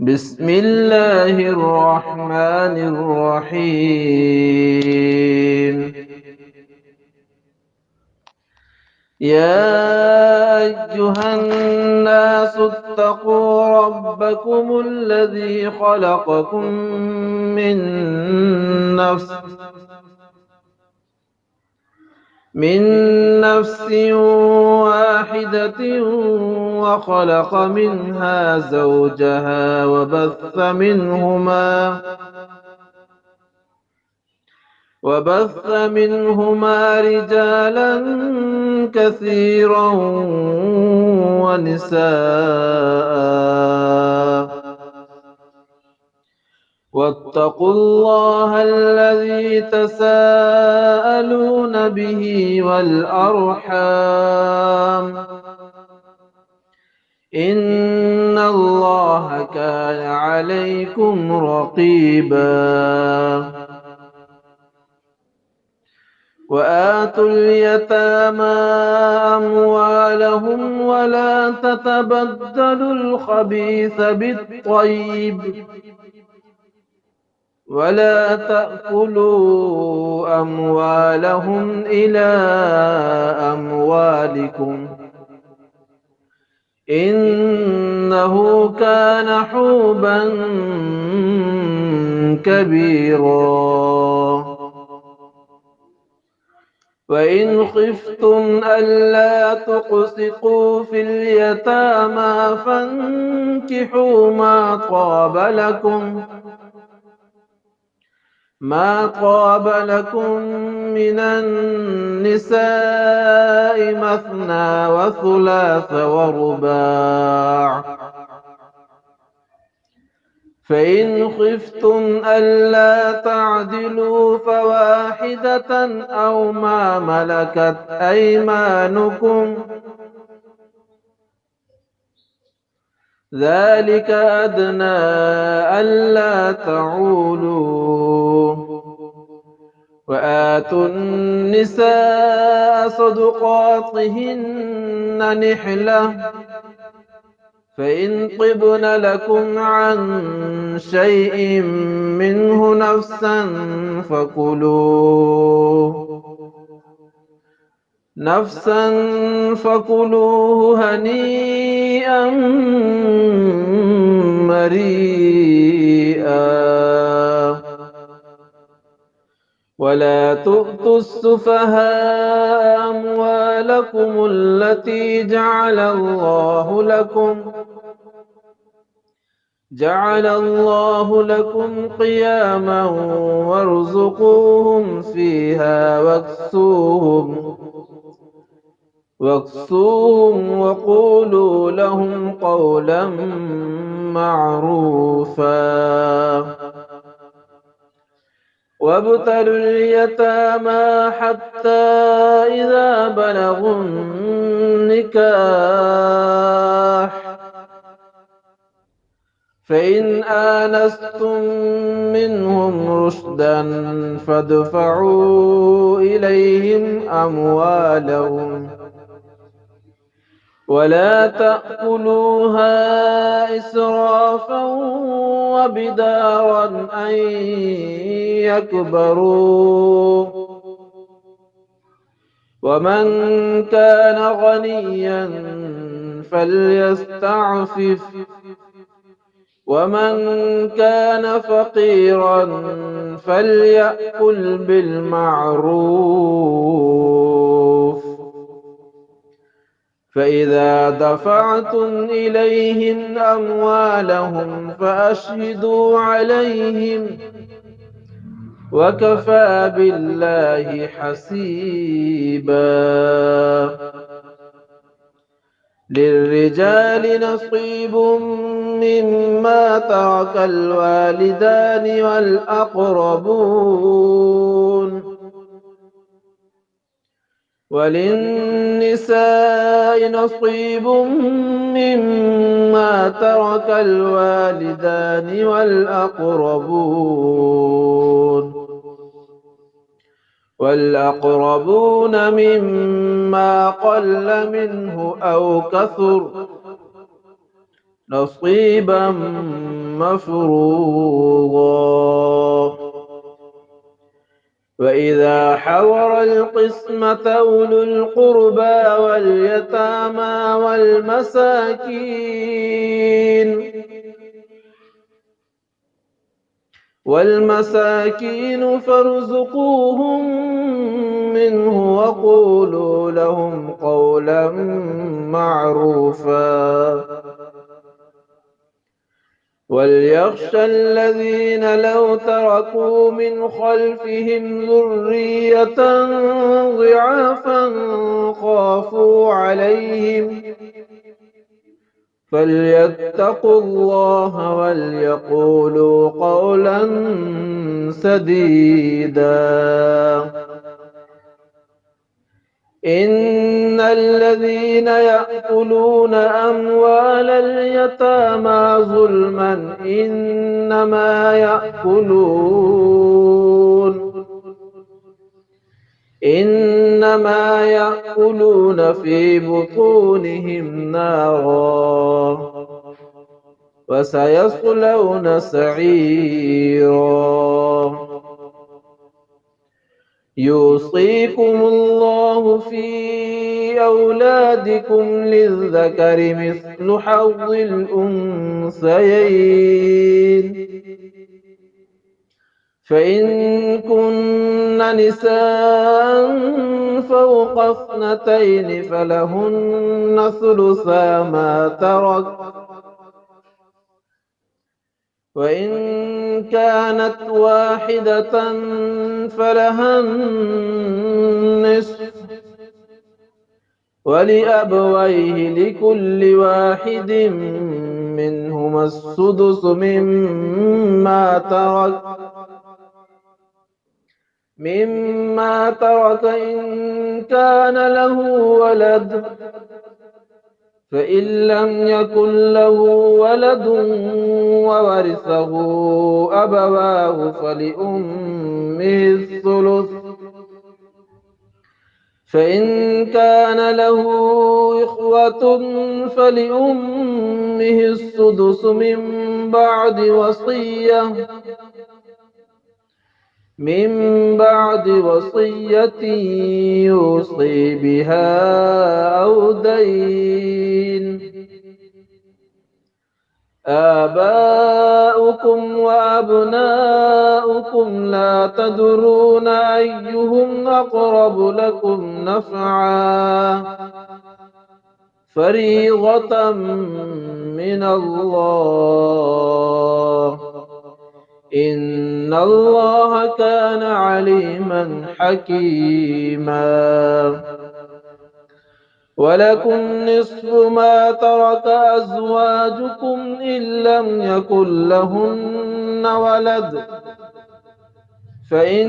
بسم الله الرحمن الرحيم. يا أيها الناس اتقوا ربكم الذي خلقكم من نفس واحدة وخلق منها زوجها وبث منهما رجالا كثيرا ونساء. واتقوا الله الذي تساءلون به والأرحام إن الله كان عليكم رقيبا. وآتوا اليتامى أموالهم ولا تتبدلوا الخبيث بالطيب ولا تأكلوا أموالهم إلى أموالكم إنه كان حوبا كبيرا. وإن خفتم ألا تقسطوا في اليتامى فانكحوا ما طاب لكم من النساء مثنى وثلاث ورباع. فإن خفتم ألا تعدلوا فواحدة أو ما ملكت أيمانكم ذلك أدنى ألا تعولوا. وآتوا النساء صدقاتهن نحلة فإن طبن لكم عن شيء منه فكلوه هنيئا مريئا. ولا تؤتوا السفهاء أموالكم التي جعل الله لكم قياما وارزقوهم فيها واكسوهم وقولوا لهم قولا معروفا. وابتلوا اليتامى حتى إذا بلغوا النكاح فإن آنستم منهم رشدا فادفعوا إليهم أموالهم ولا تأكلوها إسرافا وبدارا أن يكبروا. ومن كان غنيا فليستعفف ومن كان فقيرا فليأكل بالمعروف. فإذا دفعتم إليهم أموالهم فأشهدوا عليهم وكفى بالله حسيبا. للرجال نصيب مما ترك الوالدان والأقربون وللنساء نصيب مما ترك الوالدان والأقربون مما قل منه أو كثر نصيبا مفروضا وإذا حضر القسمة أولو القربى والمساكين فارزقوهم منه وقولوا لهم قولا معروفا وليخشى الذين لو تركوا من خلفهم ذرية ضعافا خافوا عليهم فليتقوا الله وليقولوا قولا سديدا إن الذين يأكلون أموال اليتامى ظلما إنما يأكلون في بطونهم نارا وسيصلون سعيرا يوصيكم الله في أولادكم للذكر مثل حظ الأنثيين فإن كن نساء فوق اثنتين فلهن ثلثا ما ترك وإن كانت واحدة فلها النصف ولأبويه لكل واحد منهما السدس مما ترك إن كان له ولد فإن لم يكن له ولد وورثه أبواه فلأمه الثلث فإن كان له إخوة فلأمه السدس من بعد وصية يوصي بها أو دين آباؤكم وأبناؤكم لا تدرون أيهم أقرب لكم نفعا فريضة من الله إن الله كان عليما حكيما ولكم نصف ما ترك أزواجكم إن لم يكن لهن ولد فإن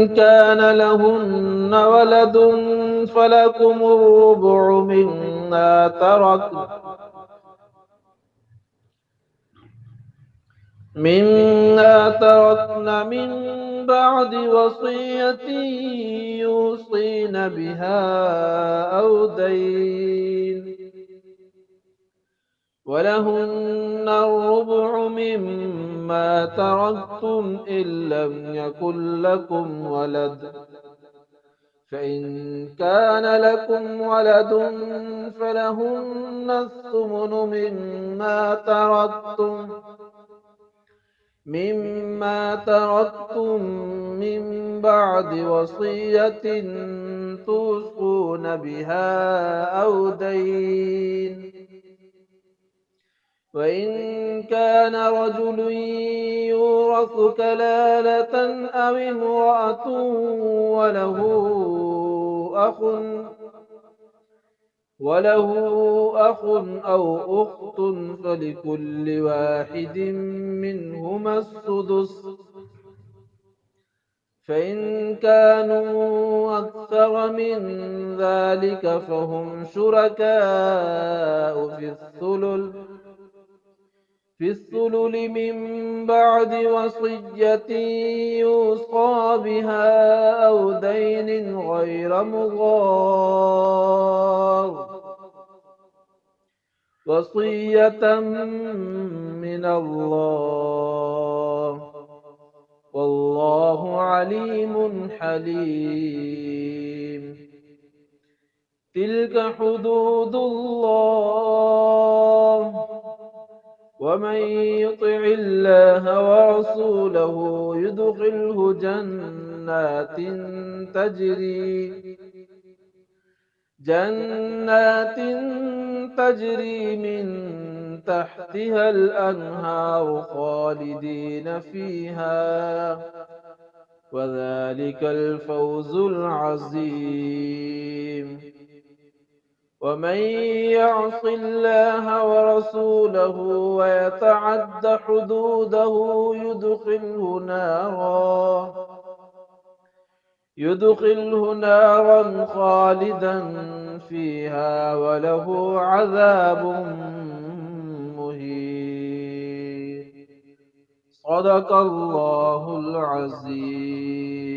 كان لهن ولد فلكم الربع مما تركن من بعد وصية يوصين بها أو دين ولهن الربع مما تركتم إن لم يكن لكم ولد فإن كان لكم ولد فلهن الثمن مما تركتم من بعد وصية توصون بها أو دين وإن كان رجل يورث كلالة أو امرأة وله أخ أو أخت فلكل واحد منهما السدس فإن كانوا أكثر من ذلك فهم شركاء في الثلث من بعد وصية يوصى بها أو دين غير مضار وصية من الله، والله عليم حليم. تلك حدود الله، ومن يطع الله ورسوله يدخله جنات تجري من تحتها الأنهار خالدين فيها، وذلك الفوز العظيم. ومن يعص الله ورسوله ويتعد حدوده يدخله نارا خالدا فيها وله عذاب مهين. صدق الله العظيم.